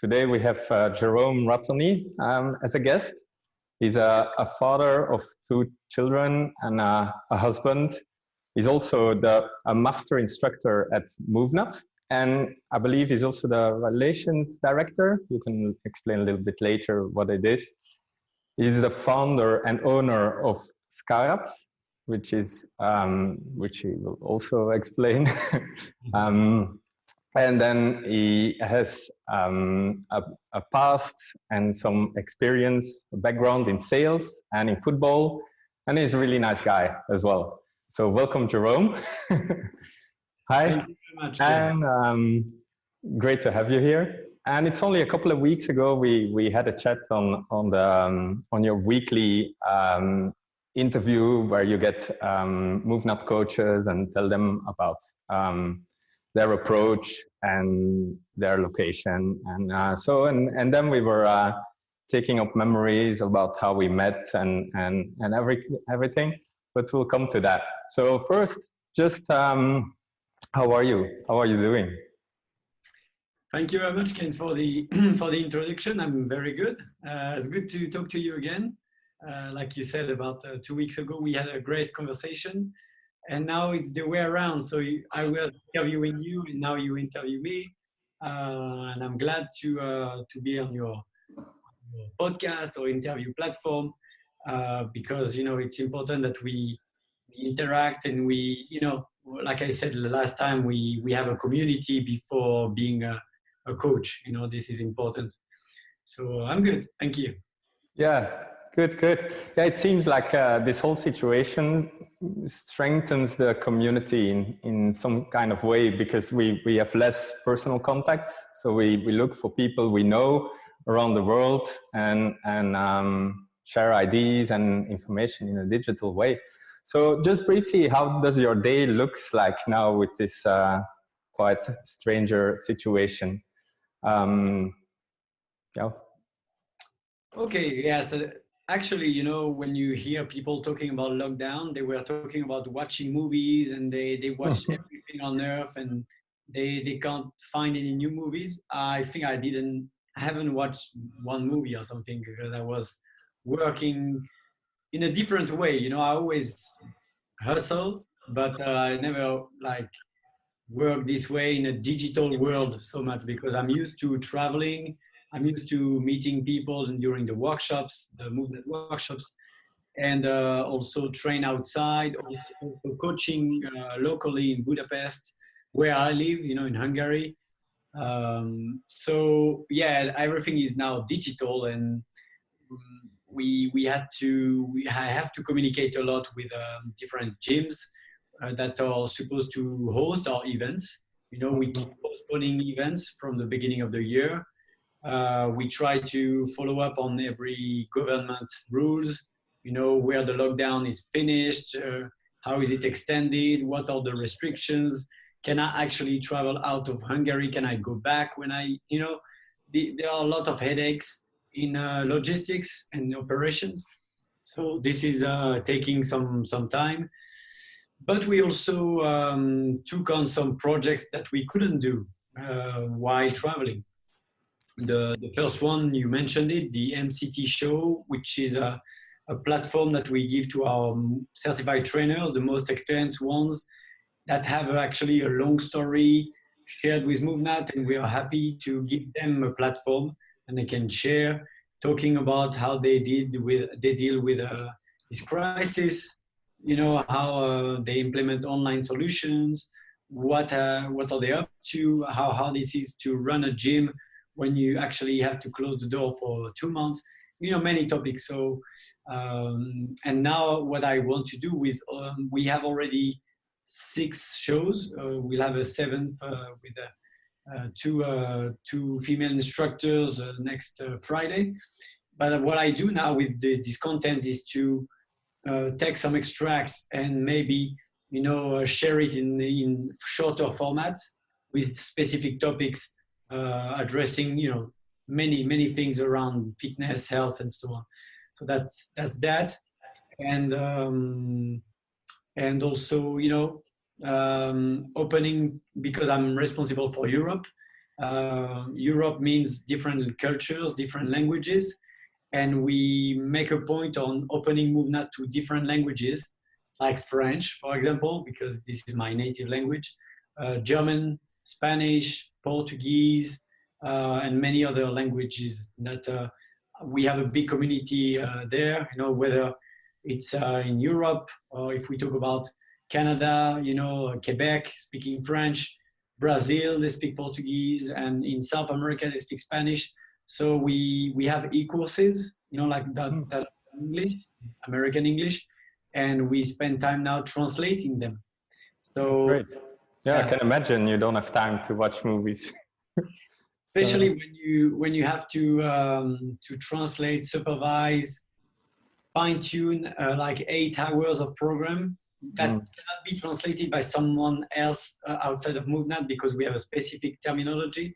Today we have Jerôme Rattoni as a guest. He's a father of 2 children and a husband. He's also a master instructor at Movnat, and I believe he's also the relations director. You can explain a little bit later what it is. He's the founder and owner of Scarabs, which he will also explain. And then he has a past and some experience, a background in sales and in football, and he's a really nice guy as well. So welcome, Jerome. Hi. Thank you very much. And great to have you here. And it's only a couple of weeks ago we had a chat on your weekly interview where you get Movnat coaches and tell them about their approach and their location, and then we were taking up memories about how we met and everything. But we'll come to that. So first, just how are you? How are you doing? Thank you very much, Ken, for the introduction. I'm very good. It's good to talk to you again. Like you said, about 2 weeks ago, we had a great conversation. And now it's the way around. So I was interviewing you, and now you interview me. And I'm glad to be on your podcast or interview platform because it's important that we interact and we, like I said the last time, we have a community before being a coach. This is important. So I'm good. Thank you. Yeah. Good. Yeah, it seems like this whole situation strengthens the community in some kind of way because we have less personal contacts. So we look for people we know around the world and share ideas and information in a digital way. So just briefly, how does your day looks like now with this quite stranger situation? Yeah. Okay. Yeah. So actually, when you hear people talking about lockdown, they were talking about watching movies and they watch everything on earth and they can't find any new movies. I think I haven't watched one movie or something because I was working in a different way. I always hustled, but I never work this way in a digital world so much because I'm used to traveling. I'm used to meeting people and during the workshops, the movement workshops, and also train outside, also coaching locally in Budapest, where I live, in Hungary. So yeah, everything is now digital, and I have to communicate a lot with different gyms that are supposed to host our events. We keep postponing events from the beginning of the year. We try to follow up on every government rules, where the lockdown is finished, how is it extended, what are the restrictions, can I actually travel out of Hungary, can I go back when there are a lot of headaches in logistics and operations. So this is taking some time. But we also took on some projects that we couldn't do while traveling. The first one, you mentioned it, the MCT show, which is a platform that we give to our certified trainers, the most experienced ones that have actually a long story shared with Movnat, and we are happy to give them a platform and they can share, talking about how they deal with this crisis, how they implement online solutions, what are they up to, how hard it is to run a gym when you actually have to close the door for 2 months, many topics. So, and now what I want to do with, we have already 6 shows. We'll have a 7th with two female instructors next Friday. But what I do now with this content is to take some extracts and maybe, share it in shorter formats with specific topics addressing, many things around fitness, health, and so on. So that's that, and also, opening, because I'm responsible for Europe. Europe means different cultures, different languages, and we make a point on opening Movnat to different languages, like French, for example, because this is my native language, German, Spanish, Portuguese, and many other languages that we have a big community there, you know, whether it's in Europe or if we talk about Canada, you know, Quebec, speaking French, Brazil, they speak Portuguese, and in South America, they speak Spanish. So we have e-courses, you know, like that English, American English, and we spend time now translating them. So great. Yeah, I can imagine you don't have time to watch movies. Especially when you have to translate, supervise, fine tune like 8 hours of program that cannot be translated by someone else outside of Movnat because we have a specific terminology.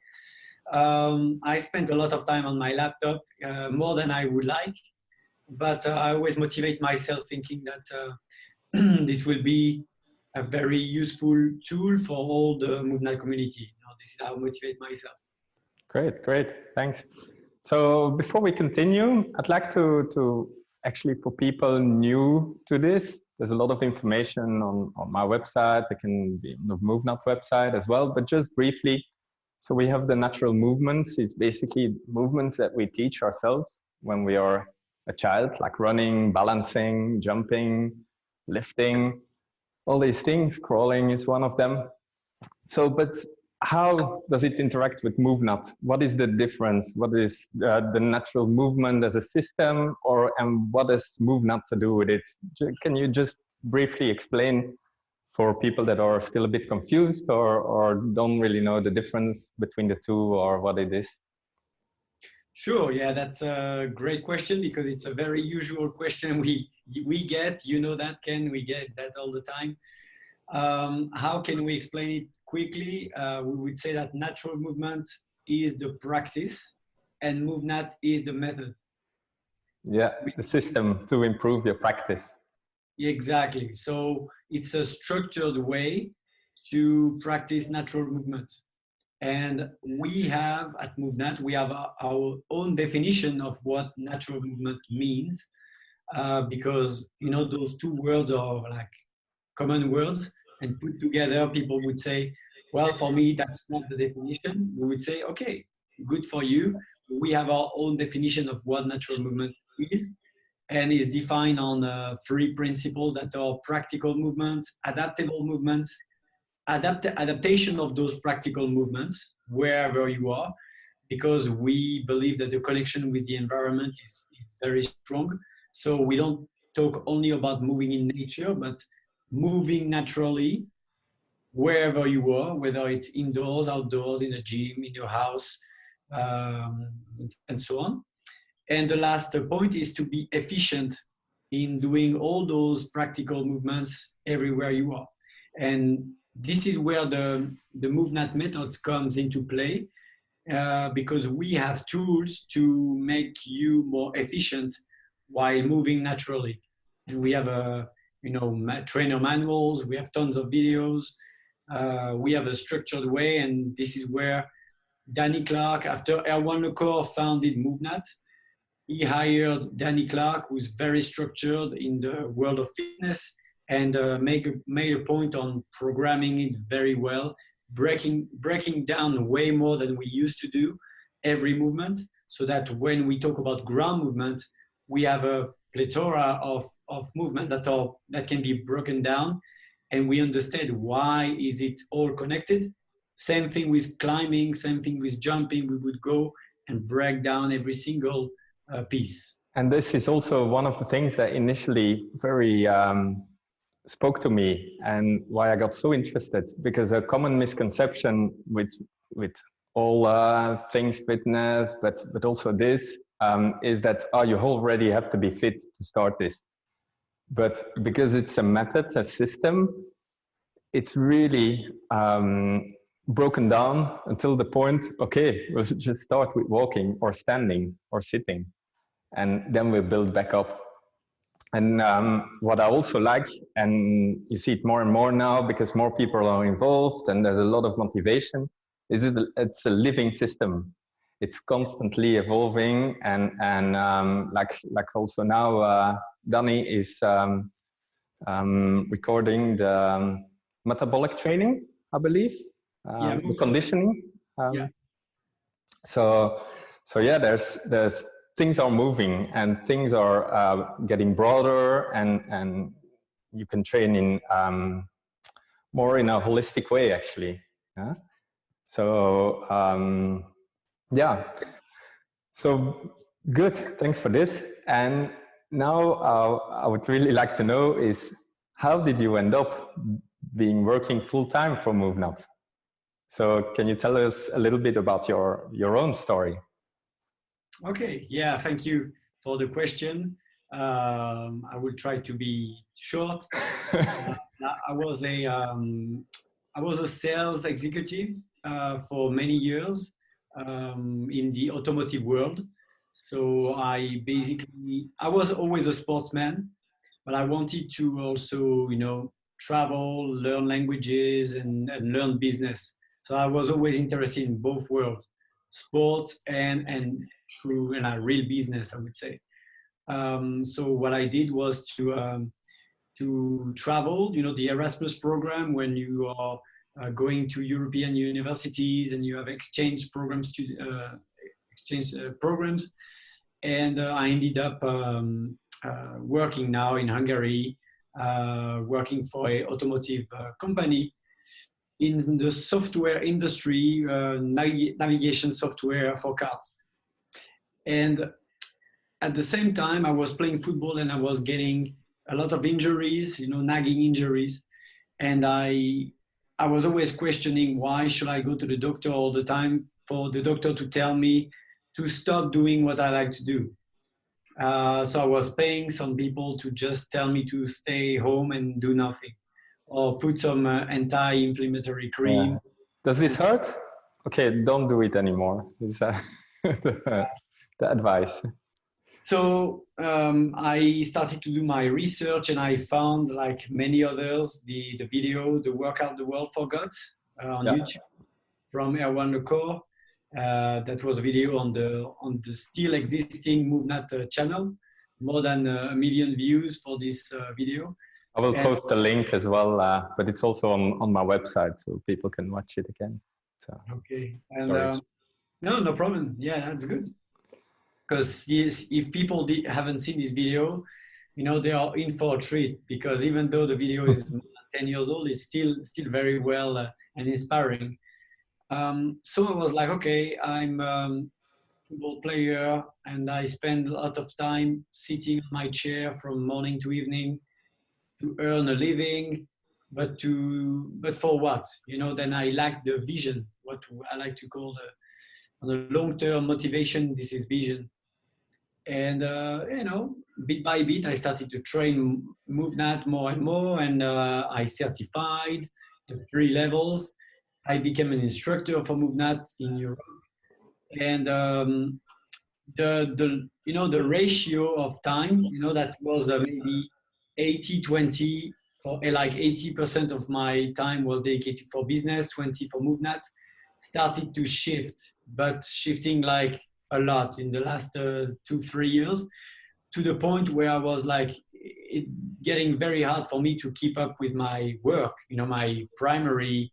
I spent a lot of time on my laptop, more than I would like, but I always motivate myself thinking that this will be a very useful tool for all the Movnat community. You know, this is how I motivate myself. Great, great, thanks. So before we continue, I'd like to actually, for people new to this, there's a lot of information on my website. It can be on the Movnat website as well, but just briefly. So we have the natural movements. It's basically movements that we teach ourselves when we are a child, like running, balancing, jumping, lifting, all these things. Crawling is one of them. So, but how does it interact with Movnat? What is the difference? What is the natural movement as a system, and what does Movnat to do with it? Can you just briefly explain for people that are still a bit confused or don't really know the difference between the two or what it is? Sure, yeah, that's a great question because it's a very usual question we get. You know that, Ken, we get that all the time. How can we explain it quickly? We would say that natural movement is the practice and Movnat is the method. Yeah, the system to improve your practice. Exactly. So it's a structured way to practice natural movement. And we have at Movnat, we have our own definition of what natural movement means, because, you know, those two words are like common words, and put together, people would say, well, for me, that's not the definition. We would say, okay, good for you. We have our own definition of what natural movement is, and is defined on 3 principles that are practical movements, adaptable movements, adaptation of those practical movements wherever you are, because we believe that the connection with the environment is very strong. So we don't talk only about moving in nature, but moving naturally wherever you are, whether it's indoors, outdoors, in a gym, in your house, and so on. And the last point is to be efficient in doing all those practical movements everywhere you are. And this is where the Movnat method comes into play, because we have tools to make you more efficient while moving naturally. And we have trainer manuals, we have tons of videos, we have a structured way, and this is where Danny Clark, after Erwan Lecor founded Movnat, he hired Danny Clark, who's very structured in the world of fitness, and made a point on programming it very well, breaking down way more than we used to do every movement, so that when we talk about ground movement, we have a plethora of movement that can be broken down, and we understand why is it all connected. Same thing with climbing, same thing with jumping. We would go and break down every single piece. And this is also one of the things that initially very spoke to me and why I got so interested, because a common misconception with all things fitness, but also this, is that, oh, you already have to be fit to start this. But because it's a method, a system, it's really broken down until the point, okay, we'll just start with walking or standing or sitting, and then we'll build back up. And what I also like, and you see it more and more now because more people are involved and there's a lot of motivation, it's a living system. It's constantly evolving, and like also now, Danny is recording the metabolic training, I believe, the conditioning. Yeah. So yeah, there's things are moving and things are getting broader, and you can train in more in a holistic way, actually. Yeah? So yeah, so good. Thanks for this. And now I would really like to know is, how did you end up being working full-time for Movnat? So can you tell us a little bit about your own story? Okay, yeah, thank you for the question. I will try to be short. I was a sales executive for many years in the automotive world. So I was always a sportsman, but I wanted to also, travel, learn languages, and learn business. So I was always interested in both worlds, sports and a real business, I would say. So what I did was to travel, the Erasmus program, when you are going to European universities and you have exchange programs and I ended up working now in Hungary, working for an automotive company in the software industry, navigation software for cars. And at the same time, I was playing football and I was getting a lot of injuries, nagging injuries. And I was always questioning, why should I go to the doctor all the time for the doctor to tell me to stop doing what I like to do? So I was paying some people to just tell me to stay home and do nothing, or put some anti-inflammatory cream. Yeah. Does this hurt? Okay, don't do it anymore. Is the advice. So I started to do my research, and I found, like many others, the video, the workout the world forgot, on YouTube from Erwan Lecor. That was a video on the still existing Movnat channel. More than 1 million views for this video. I will post the link as well, but it's also on my website, so people can watch it again. So, okay, and no problem. Yeah, that's good. Because yes, if people haven't seen this video, they are in for a treat, because even though the video is 10 years old, it's still very well and inspiring. So I was like, okay, I'm a football player and I spend a lot of time sitting on my chair from morning to evening to earn a living, but for what? Then I lack the vision, what I like to call the long-term motivation. This is vision. And bit by bit, I started to train Movnat more and more, and I certified the 3 levels. I became an instructor for Movnat in Europe, and the ratio of time, that was maybe 80-20, for like 80% of my time was dedicated for business, 20 for Movnat, started to shift, but shifting like a lot in the last 2-3 years, to the point where I was like, it's getting very hard for me to keep up with my work, my primary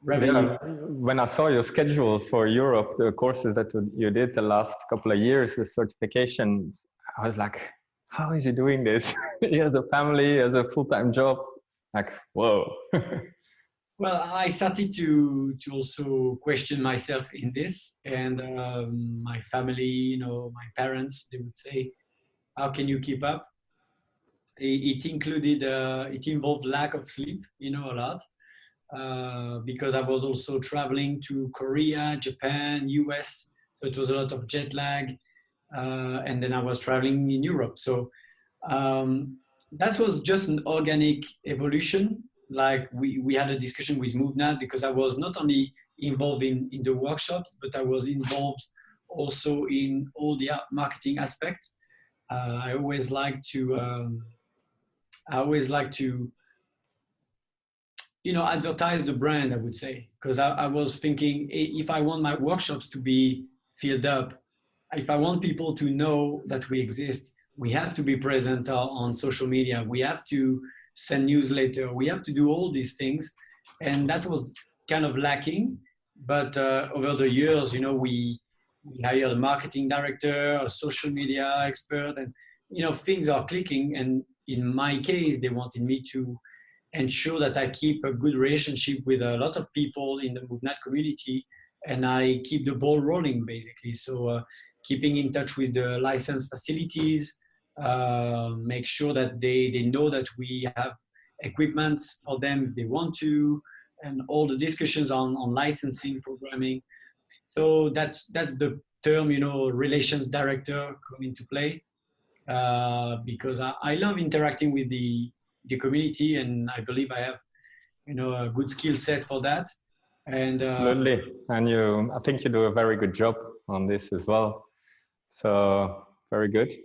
revenue. Yeah, when I saw your schedule for Europe, the courses that you did the last couple of years, the certifications, I was like, how is he doing this? He has a family, he has a full-time job. Like, whoa. Well, I started to also question myself in this, and my family, my parents, they would say, how can you keep up? It involved lack of sleep, a lot, because I was also traveling to Korea, Japan, US, so it was a lot of jet lag, and then I was traveling in Europe. So that was just an organic evolution. Like we had a discussion with Movnat, because I was not only involved in the workshops, but I was involved also in all the marketing aspects. I always like to advertise the brand, I would say, because I was thinking, if I want my workshops to be filled up, if I want people to know that we exist, we have to be present on social media. We have to send newsletter. We have to do all these things. And that was kind of lacking. But over the years, we hired a marketing director, a social media expert, and, things are clicking. And in my case, they wanted me to ensure that I keep a good relationship with a lot of people in the Movnat community, and I keep the ball rolling basically. So keeping in touch with the licensed facilities, make sure that they know that we have equipment for them if they want to, and all the discussions on licensing, programming. So that's the term, relations director come into play, because I love interacting with the community, and I believe I have a good skill set for that. And absolutely, and I think you do a very good job on this as well. So very good.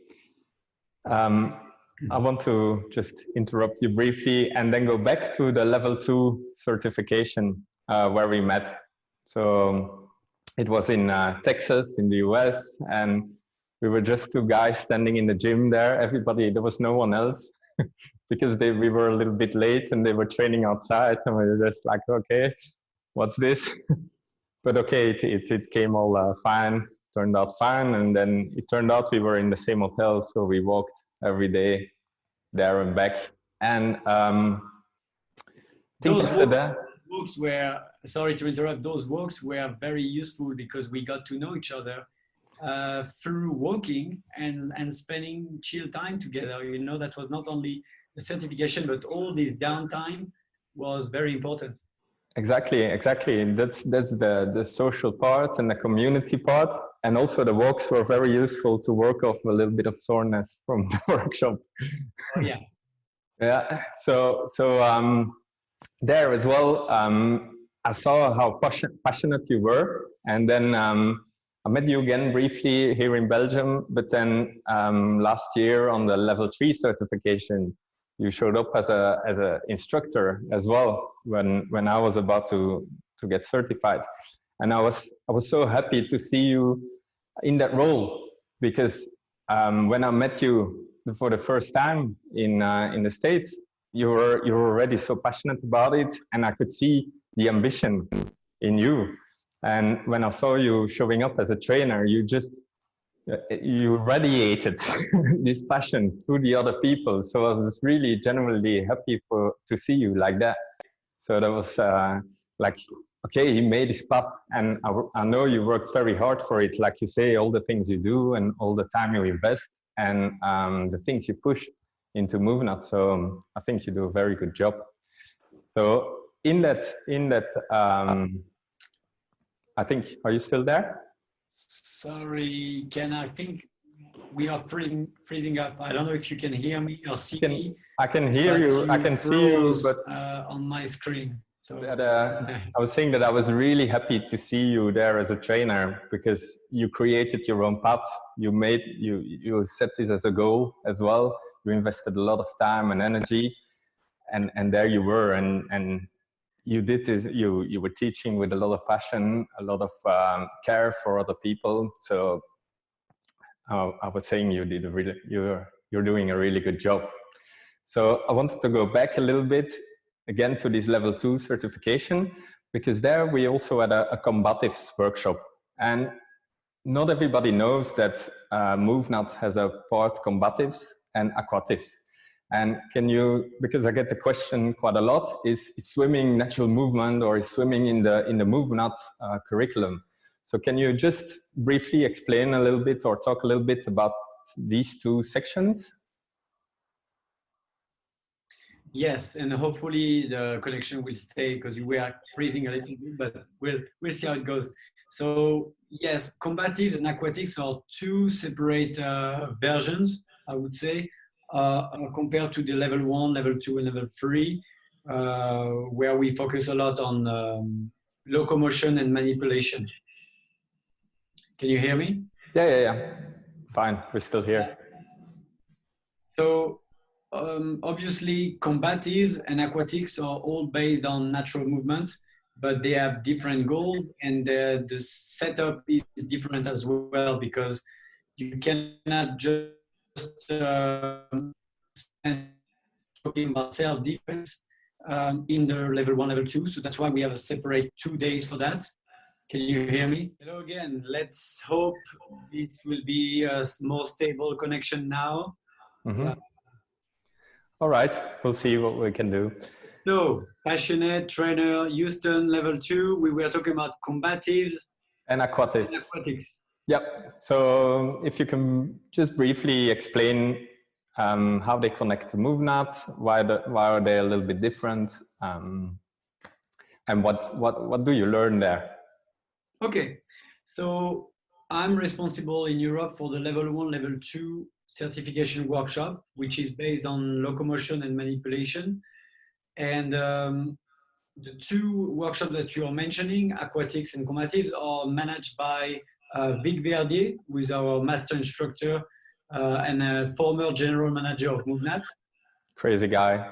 I want to just interrupt you briefly and then go back to the level 2 certification where we met. So it was in Texas in the US, and we were just two guys standing in the gym there. There was no one else because we were a little bit late and they were training outside, and we were just like, okay, what's this? But okay, it came all fine, turned out fine. And then it turned out we were in the same hotel, so we walked every day there and back. And those walks were, sorry to interrupt, those walks were very useful because we got to know each other through walking and spending chill time together. That was not only the certification, but all this downtime was very important. Exactly. That's the social part and the community part, and also the walks were very useful to work off a little bit of soreness from the workshop. Oh, yeah. Yeah. So there as well, I saw how passionate you were, and then I met you again briefly here in Belgium. But then last year on the level 3 certification, you showed up as a instructor as well when I was about to get certified, and I was so happy to see you in that role, because when I met you for the first time in the States, you were already so passionate about it, and I could see the ambition in you. And when I saw you showing up as a trainer, you radiated this passion to the other people. So I was really genuinely happy to see you like that. So that was like, okay, he made his path, and I know you worked very hard for it. Like you say, all the things you do and all the time you invest and the things you push into Movnat. So I think you do a very good job. So in that, I think, are you still there? Sorry, Ken, I think we are freezing up. I don't know if you can hear me or see me. I can hear you. I can see you, but on my screen. So I was saying that I was really happy to see you there as a trainer, because you created your own path. You set this as a goal as well. You invested a lot of time and energy, and there you were, and you did this. You were teaching with a lot of passion, a lot of care for other people. So I was saying you're doing a really good job. So I wanted to go back a little bit again to this level 2 certification, because there we also had a combatives workshop, and not everybody knows that Movnat has a part combatives and aquatives. And can you, because I get the question quite a lot, is swimming natural movement, or is swimming in the Movnat curriculum? So can you just briefly explain a little bit or talk a little bit about these two sections? Yes, and hopefully the connection will stay, because we are freezing a little bit, but we'll see how it goes. So yes, combatives and aquatics are two separate versions, I would say, compared to the level 1, level 2, and level 3, where we focus a lot on locomotion and manipulation. Can you hear me? Yeah. Fine, we're still here. So Obviously, combatives and aquatics are all based on natural movements, but they have different goals, and the setup is different as well because you cannot just spend talking about self-defense in the level 1, level 2. So that's why we have a separate 2 days for that. Can you hear me? Hello again. Let's hope this will be a more stable connection now. Mm-hmm. All right, we'll see what we can do. So, passionate trainer, Houston, level 2. We were talking about combatives and aquatics. Yep. So if you can just briefly explain how they connect to Movnat, why are they a little bit different, and what do you learn there? Okay. So I'm responsible in Europe for the level 1, level 2 certification workshop, which is based on locomotion and manipulation. And the two workshops that you are mentioning, aquatics and combatives, are managed by Vic Verdier, who is our master instructor and a former general manager of Movnat. Crazy guy.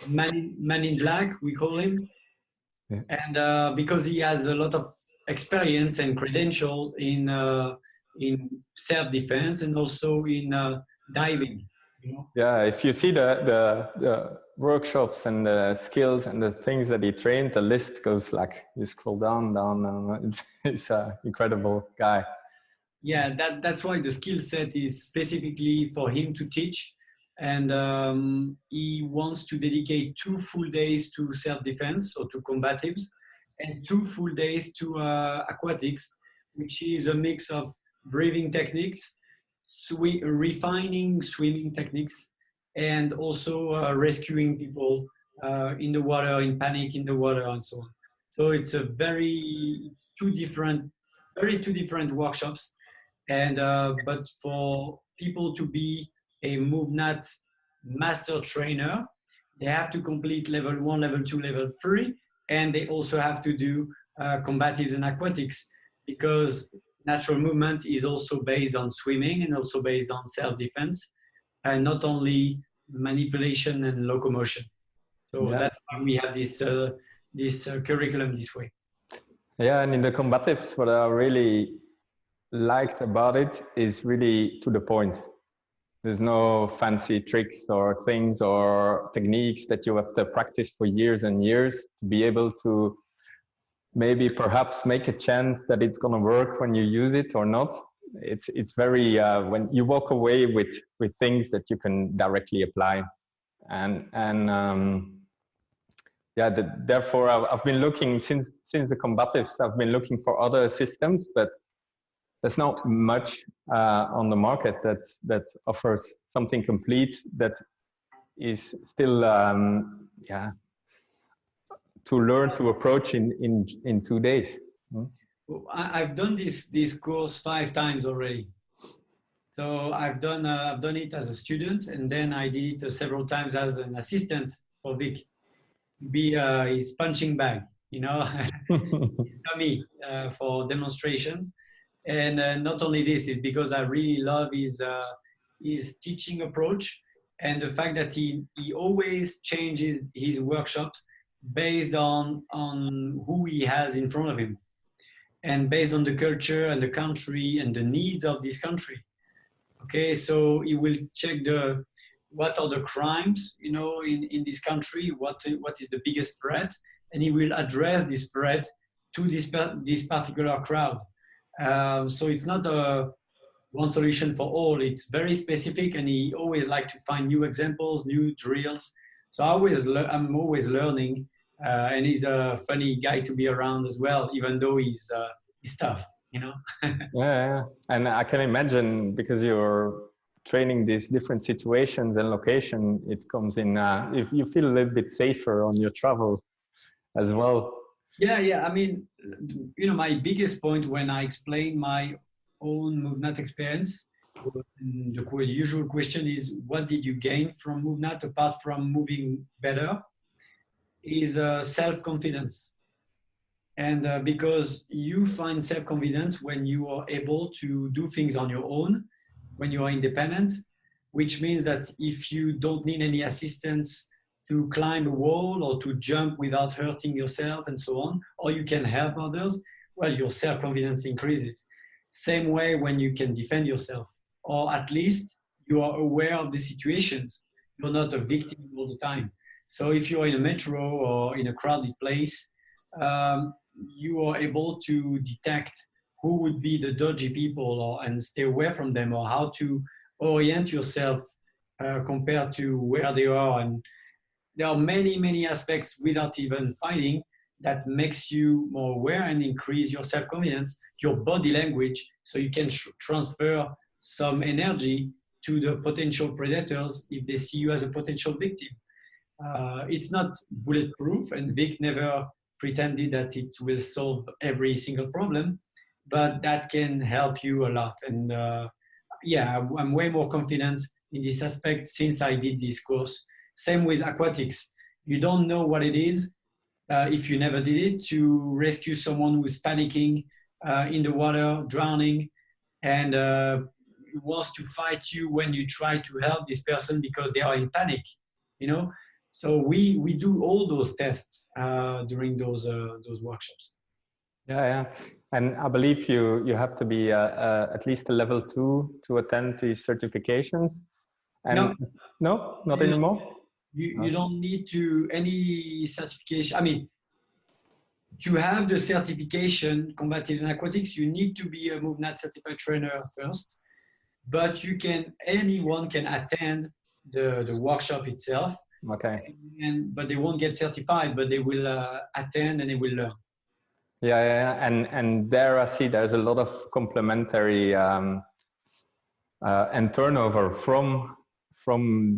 Man in black, we call him. Yeah. And because he has a lot of experience and credential in self-defense and also in diving. You know? Yeah, if you see the workshops and the skills and the things that he trained, the list goes like, you scroll down. It's an incredible guy. Yeah, that's why the skill set is specifically for him to teach. And he wants to dedicate 2 full days to self-defense or to combatives and 2 full days to aquatics, which is a mix of breathing techniques, refining swimming techniques, and also rescuing people in the water, in panic in the water, and so on. So it's two different workshops. And but for people to be a Movnat master trainer, they have to complete level 1, level 2, level 3, and they also have to do combatives and aquatics, because natural movement is also based on swimming and also based on self-defense, and not only manipulation and locomotion. So that's why we have this curriculum this way. Yeah, and in the combatives, what I really liked about it is really to the point. There's no fancy tricks or things or techniques that you have to practice for years and years to be able to maybe perhaps make a chance that it's going to work when you use it or not. It's very when you walk away with things that you can directly apply, and therefore I've been looking since the combatives. I've been looking for other systems, but there's not much on the market that offers something complete that is still to learn to approach in 2 days. I've done this course 5 times already. So I've done it as a student, and then I did it several times as an assistant for Vic. Be his punching bag, you know, dummy for demonstrations. And not only this, is because I really love his teaching approach, and the fact that he always changes his workshops based on who he has in front of him, and based on the culture and the country and the needs of this country. Okay, so he will check what are the crimes, you know, in this country, what is the biggest threat, and he will address this threat to this particular crowd. So it's not one solution for all. It's very specific, and he always like to find new examples, new drills. So I'm always learning, and he's a funny guy to be around as well, even though he's tough, you know. Yeah, and I can imagine, because you're training these different situations and location, it comes in. If you feel a little bit safer on your travel as well. Yeah. I mean, you know, my biggest point when I explain my own Movnat experience, the usual question is, what did you gain from Movnat apart from moving better? Is self-confidence. And because you find self-confidence when you are able to do things on your own, when you are independent, which means that if you don't need any assistance to climb a wall or to jump without hurting yourself and so on, or you can help others, well, your self-confidence increases. Same way when you can defend yourself, or at least you are aware of the situations. You're not a victim all the time. So if you're in a metro or in a crowded place, you are able to detect who would be the dodgy people and stay away from them, or how to orient yourself compared to where they are. And there are many, many aspects without even fighting that makes you more aware and increase your self-confidence, your body language, so you can transfer some energy to the potential predators if they see you as a potential victim. It's not bulletproof, and Vic never pretended that it will solve every single problem, but that can help you a lot. And yeah, I'm way more confident in this aspect since I did this course. Same with aquatics. You don't know what it is if you never did it, to rescue someone who's panicking in the water, drowning, and wants to fight you when you try to help this person because they are in panic, you know? So we do all those tests during those workshops. Yeah. And I believe you have to be at least a level 2 to attend these certifications. And no, not anymore. You don't need to any certification. I mean, to have the certification, Combatives and Aquatics, you need to be a Movnat certified trainer first. But anyone can attend the workshop itself. Okay. But they won't get certified, but they will attend and they will learn. Yeah. And there I see there's a lot of complementary and turnover from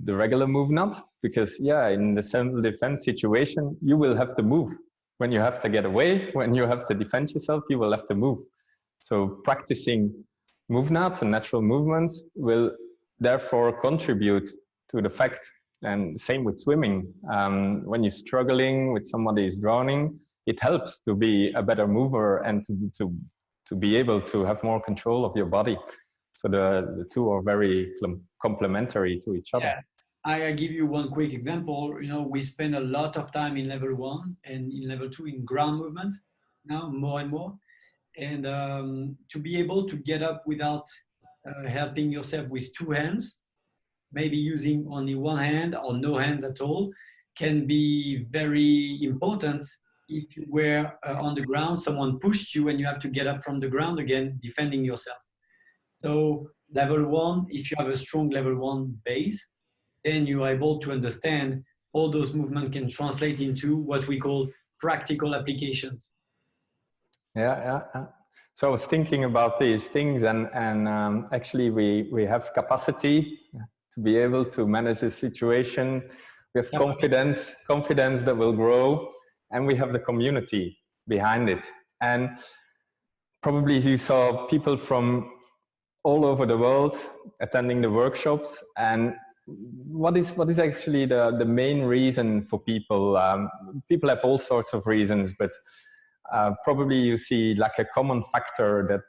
the regular Movnat, because in the self-defense situation, you will have to move. When you have to get away, when you have to defend yourself, you will have to move. So practicing Movnat and natural movements will therefore contribute to the fact, and same with swimming. When you're struggling with somebody who's drowning, it helps to be a better mover and to be able to have more control of your body. So the two are very complementary to each other. Yeah. I give you one quick example. We spend a lot of time in level 1 and in level 2 in ground movement now, more and more. And to be able to get up without helping yourself with 2 hands, maybe using only 1 hand or no hands at all, can be very important. If you were on the ground, someone pushed you and you have to get up from the ground again, defending yourself. So level 1, if you have a strong level 1 base, then you are able to understand all those movements can translate into what we call practical applications. Yeah. So I was thinking about these things, and actually we have capacity to be able to manage the situation. We have confidence that will grow, and we have the community behind it. And probably you saw people from all over the world attending the workshops. And what is actually the main reason for people? People have all sorts of reasons, but probably you see like a common factor that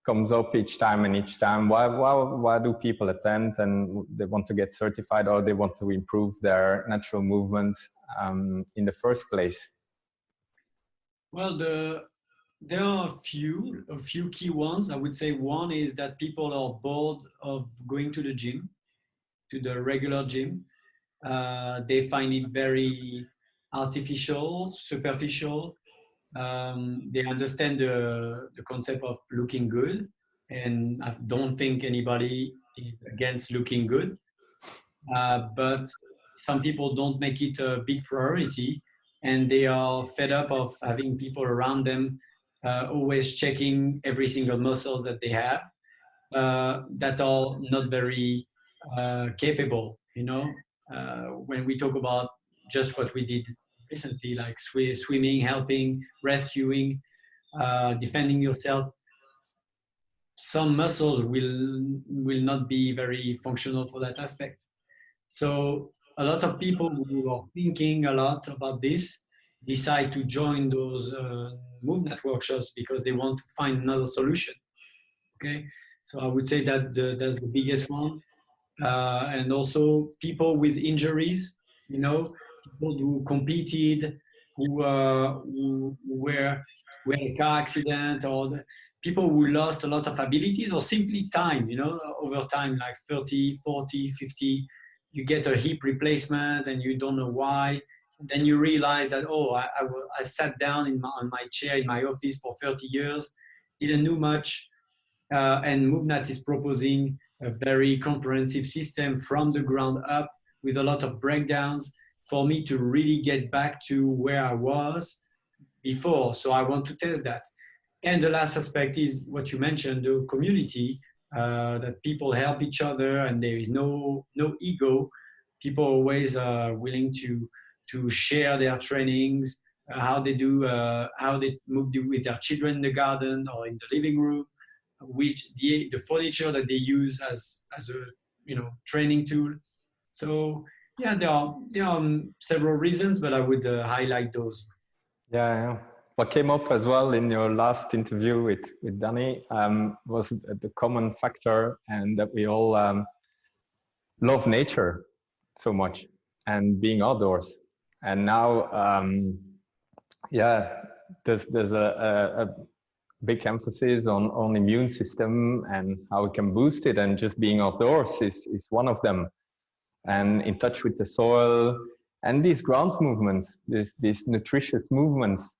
comes up each time. Why do people attend? And they want to get certified, or they want to improve their natural movement in the first place? Well, there are a few key ones. I would say one is that people are bored of going to the gym, to the regular gym. They find it very artificial, superficial. They understand the concept of looking good, and I don't think anybody is against looking good. But some people don't make it a big priority, and they are fed up of having people around them always checking every single muscles that they have that are not very capable. When we talk about just what we did recently, like swimming, helping, rescuing, defending yourself, some muscles will not be very functional for that aspect. So a lot of people who are thinking a lot about this decide to join those Movnat workshops because they want to find another solution. Okay, so I would say that that's the biggest one. and also people with injuries, you know, people who competed, who were in a car accident, or people who lost a lot of abilities, or simply time, you know, over time, like 30, 40, 50, you get a hip replacement and you don't know why. And then you realize that, oh, I sat down on my chair in my office for 30 years, didn't know much. And Movnat is proposing a very comprehensive system from the ground up with a lot of breakdowns for me to really get back to where I was before. So I want to test that. And the last aspect is what you mentioned, the community, that people help each other and there is no ego. People are always willing to share their trainings, how they do, how they move with their children in the garden or in the living room, which the furniture that they use as a, you know, training tool. So yeah, there are several reasons, but I would highlight those. Yeah. What came up as well in your last interview with Danny was the common factor, and that we all love nature so much and being outdoors. And now, there's a big emphasis on immune system and how we can boost it, and just being outdoors is one of them. And in touch with the soil and these ground movements, these nutritious movements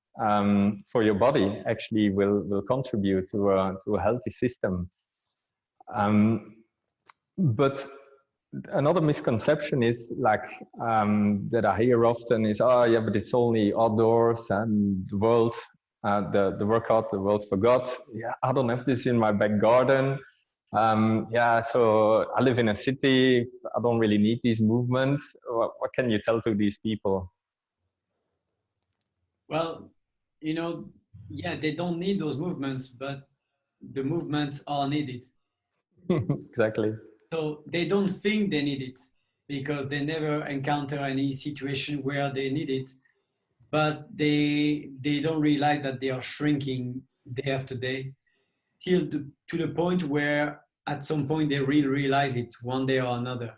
for your body actually will contribute to a healthy system. But another misconception is like that I hear often is, oh yeah, but it's only outdoors and the world, the workout, the world forgot. Yeah, I don't have this in my back garden. So I live in a city. I don't really need these movements. What can you tell to these people? Well, you know, yeah, they don't need those movements, but the movements are needed. Exactly. So they don't think they need it because they never encounter any situation where they need it, but they don't realize that they are shrinking day after day till to the point where at some point they really realize it one day or another.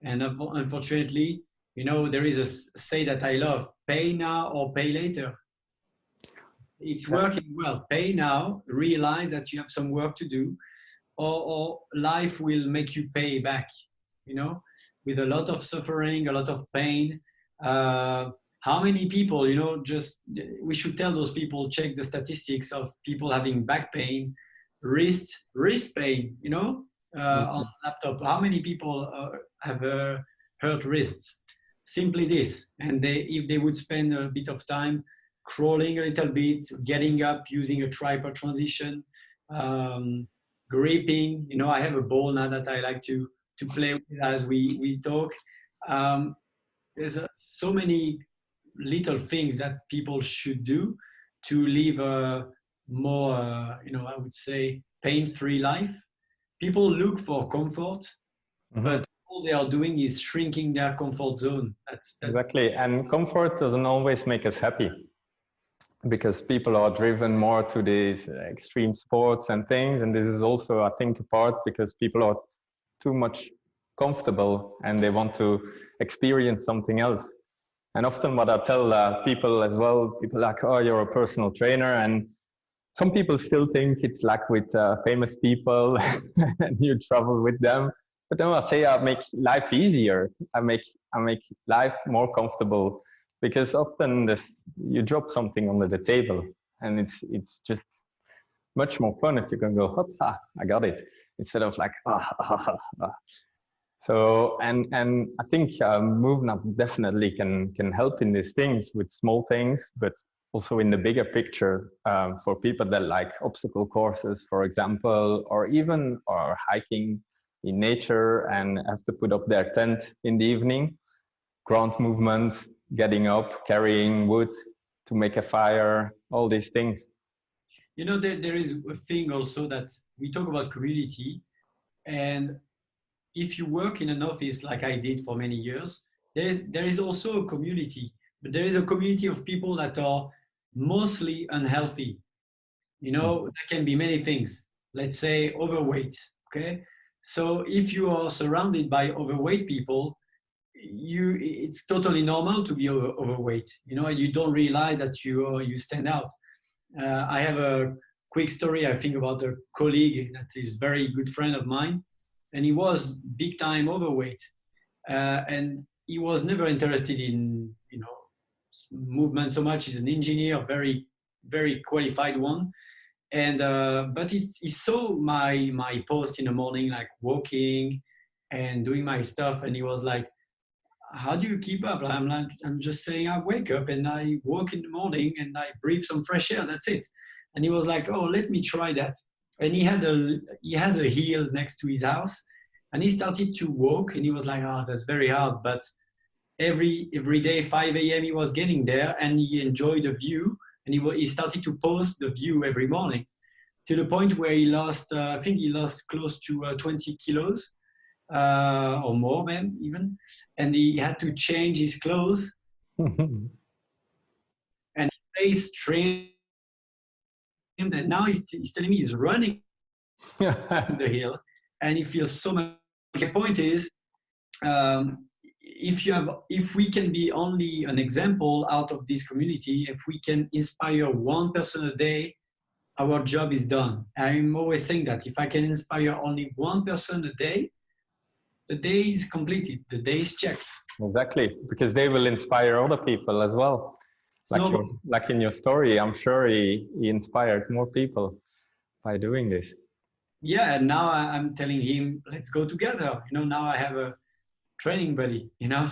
And unfortunately, you know, there is a say that I love: pay now or pay later. It's working well. Pay now, realize that you have some work to do, or life will make you pay back, you know, with a lot of suffering, a lot of pain. How many people, you know, just we should tell those people, check the statistics of people having back pain, wrist pain, you know, on laptop. How many people have hurt wrists? Simply this. And if they would spend a bit of time crawling a little bit, getting up, using a tripod transition, gripping. You know, I have a ball now that I like to play with as we talk. There's so many little things that people should do to live a more, you know, I would say, pain-free life. People look for comfort, but all they are doing is shrinking their comfort zone. That's exactly. And comfort doesn't always make us happy, because people are driven more to these extreme sports and things. And this is also, I think, a part because people are too much comfortable and they want to experience something else. And often what I tell people as well, people are like, oh, you're a personal trainer. And some people still think it's like with famous people and you travel with them. But then I say I make life easier. I make life more comfortable. Because often you drop something under the table, and it's just much more fun if you can go, hop, I got it, instead of like, So, and I think Movnat definitely can help in these things with small things, but also in the bigger picture for people that like obstacle courses, for example, or even are hiking in nature and have to put up their tent in the evening. Ground movement, getting up, carrying wood to make a fire, all these things. You know, there is a thing also that we talk about community, and if you work in an office like I did for many years, there is also a community, but there is a community of people that are mostly unhealthy. You know, there can be many things. Let's say overweight, okay? So if you are surrounded by overweight people, it's totally normal to be overweight, you know, and you don't realize that you stand out. I have a quick story, I think, about a colleague that is very good friend of mine, and he was big time overweight, and he was never interested in, you know, movement so much. He's an engineer, very qualified one, and but he saw my post in the morning, like walking and doing my stuff, and he was like, how do you keep up? I'm like, I'm just saying, I wake up and I walk in the morning and I breathe some fresh air. That's it. And he was like, oh, let me try that. And he has a hill next to his house, and he started to walk. And he was like, oh, that's very hard. But every day, 5 a.m. he was getting there, and he enjoyed the view. And he started to post the view every morning, to the point where he lost, I think he lost close to 20 kilos or more, man, even. And he had to change his clothes. And his face trained him that now he's telling me he's running the hill, and he feels so much. The point is, if we can be only an example out of this community, if we can inspire one person a day, our job is done. I'm always saying that if I can inspire only one person a day, the day is completed, the day is checked. Exactly, because they will inspire other people as well. Like in your story, I'm sure he inspired more people by doing this. Yeah, and now I'm telling him, let's go together. You know, now I have a training buddy, you know.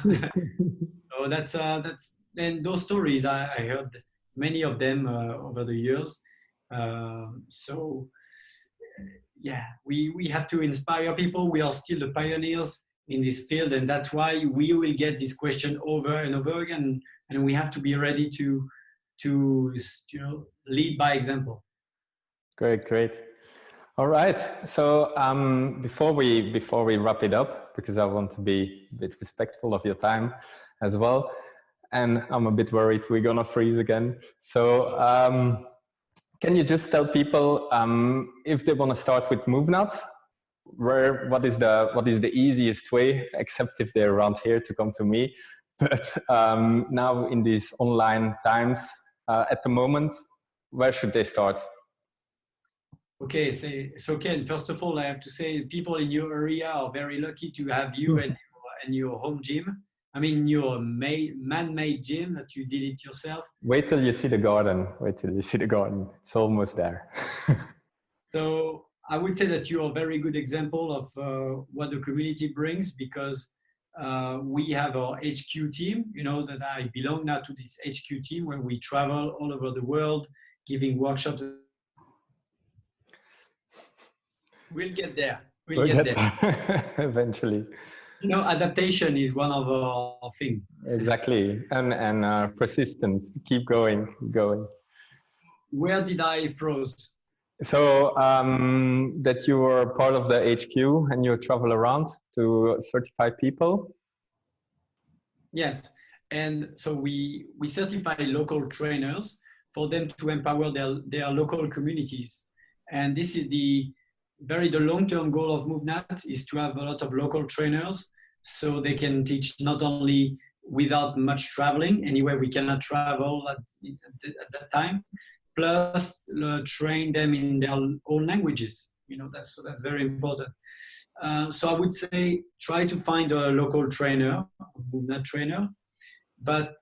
So that's and those stories I heard many of them over the years. So yeah, we have to inspire people. We are still the pioneers in this field, and that's why we will get this question over and over again, and we have to be ready to you know, lead by example. Great. All right. So before we wrap it up, because I want to be a bit respectful of your time as well, and I'm a bit worried we're gonna freeze again. So can you just tell people if they want to start with Movnat, what is the easiest way, except if they're around here, to come to me? But now in these online times, at the moment, where should they start? Okay, so Ken, first of all, I have to say people in your area are very lucky to have you and your home gym. I mean, your man-made gym that you did it yourself. Wait till you see the garden. It's almost there. So I would say that you're a very good example of what the community brings, because we have our HQ team, you know, that I belong now to this HQ team where we travel all over the world giving workshops. We'll get there. We'll get there. Eventually. You know, adaptation is one of our things. Exactly. And persistence. Keep going. Where did I froze? So that you were part of the HQ and you travel around to certify people? Yes. And so we certify local trainers for them to empower their local communities. And this is the long-term goal of Movnat, is to have a lot of local trainers so they can teach not only without much traveling, anywhere we cannot travel at that time, plus train them in their own languages. You know, that's very important. So I would say try to find a local trainer, Movnat trainer. But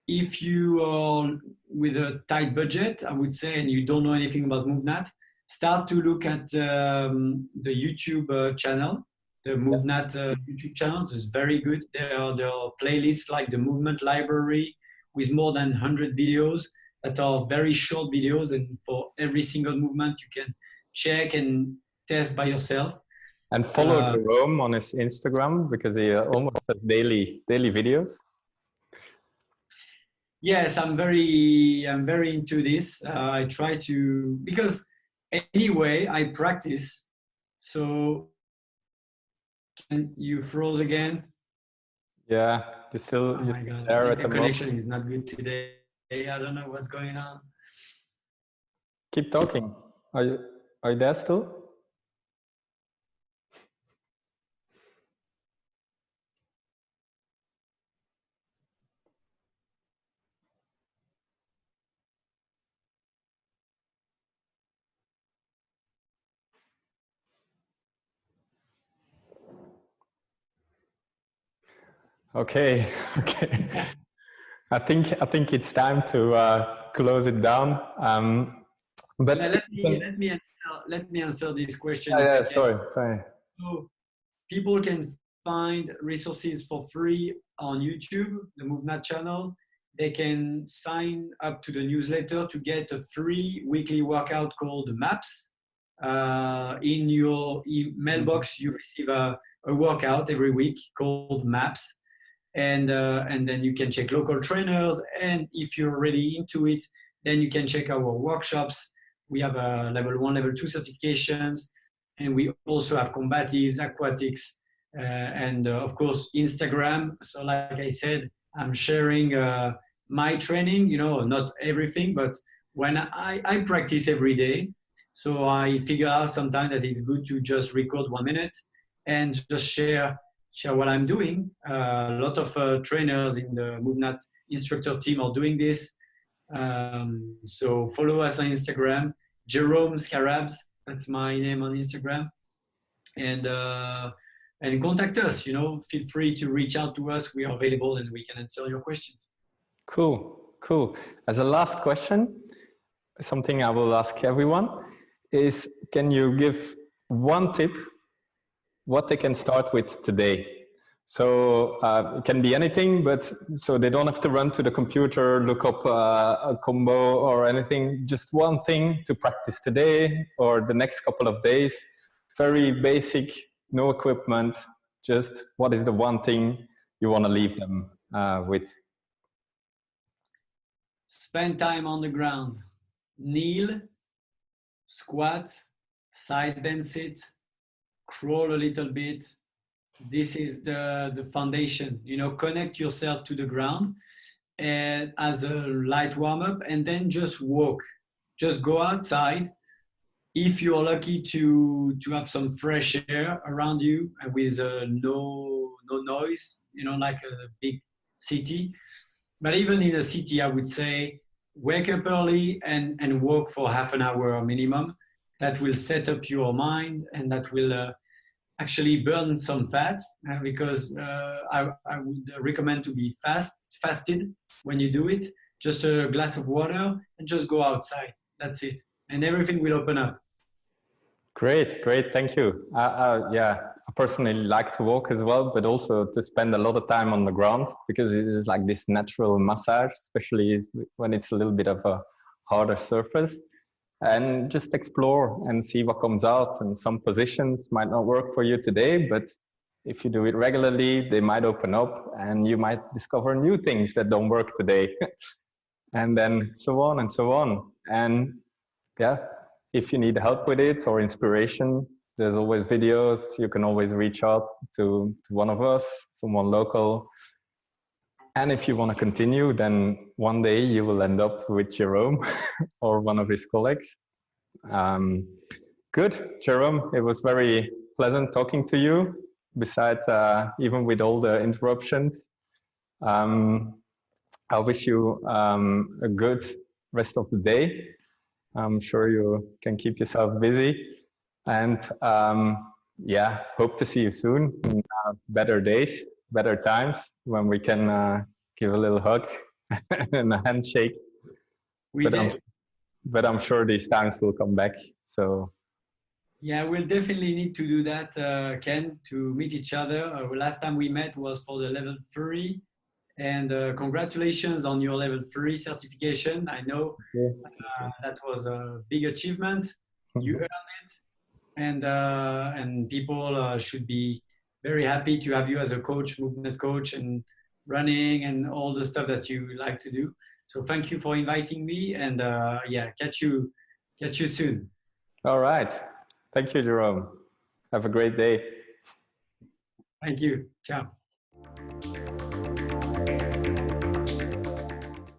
if you are with a tight budget, I would say, and you don't know anything about Movnat, start to look at the YouTube channel. The Movnat YouTube channel is very good. There are playlists like the Movement Library with more than 100 videos that are very short videos, and for every single movement you can check and test by yourself. And follow Jerome on his Instagram, because he almost has daily videos. Yes, I'm very into this. I try to, because anyway I practice. So you froze again? Yeah, you're still there at the connection is not good today. I don't know what's going on. Keep talking. Are you there still? Okay. Okay. I think it's time to close it down. But let me answer this question. yeah, sorry. So people can find resources for free on YouTube, the Movnat channel. They can sign up to the newsletter to get a free weekly workout called Maps. In your mailbox, you receive a workout every week called Maps. And then you can check local trainers. And if you're really into it, then you can check our workshops. We have a level 1, level 2 certifications. And we also have Combatives, Aquatics, and of course, Instagram. So like I said, I'm sharing my training, you know, not everything, but when I practice every day. So I figure out sometimes that it's good to just record 1 minute and just share what I'm doing. A lot of trainers in the Movnat instructor team are doing this. So follow us on Instagram, Jerôme Scarabs. That's my name on Instagram. And contact us, you know, feel free to reach out to us. We are available and we can answer your questions. Cool. As a last question, something I will ask everyone is, can you give one tip what they can start with today? So it can be anything, but so they don't have to run to the computer, look up a combo or anything, just one thing to practice today or the next couple of days. Very basic, no equipment, just what is the one thing you want to leave them with? Spend time on the ground. Kneel, squat, side bend sit, crawl a little bit. This is the foundation, you know, connect yourself to the ground and as a light warm-up, and then just walk, just go outside. If you're lucky to have some fresh air around you with no noise, you know, like a big city. But even in a city, I would say wake up early and walk for half an hour minimum. That will set up your mind and that will actually burn some fat, because I would recommend to be fasted when you do it. Just a glass of water and just go outside. That's it. And everything will open up. Great. Thank you. Yeah, I personally like to walk as well, but also to spend a lot of time on the ground because it is like this natural massage, especially when it's a little bit of a harder surface. And just explore and see what comes out. And some positions might not work for you today, but if you do it regularly, they might open up and you might discover new things that don't work today. And then so on and so on. And yeah, if you need help with it or inspiration, there's always videos. You can always reach out to one of us, someone local. And if you want to continue, then one day you will end up with Jerome or one of his colleagues. Good, Jerome. It was very pleasant talking to you, besides even with all the interruptions. I wish you a good rest of the day. I'm sure you can keep yourself busy. And yeah, hope to see you soon in better days, better times when we can give a little hug and a handshake. But I'm sure these times will come back. So yeah, we'll definitely need to do that, Ken, to meet each other. Last time we met was for the level 3, and congratulations on your level 3 certification. I know that was a big achievement. You earned it, and people should be very happy to have you as a coach, movement coach, and running and all the stuff that you like to do. So thank you for inviting me, and yeah, catch you soon. All right. Thank you, Jerome. Have a great day. Thank you. Ciao.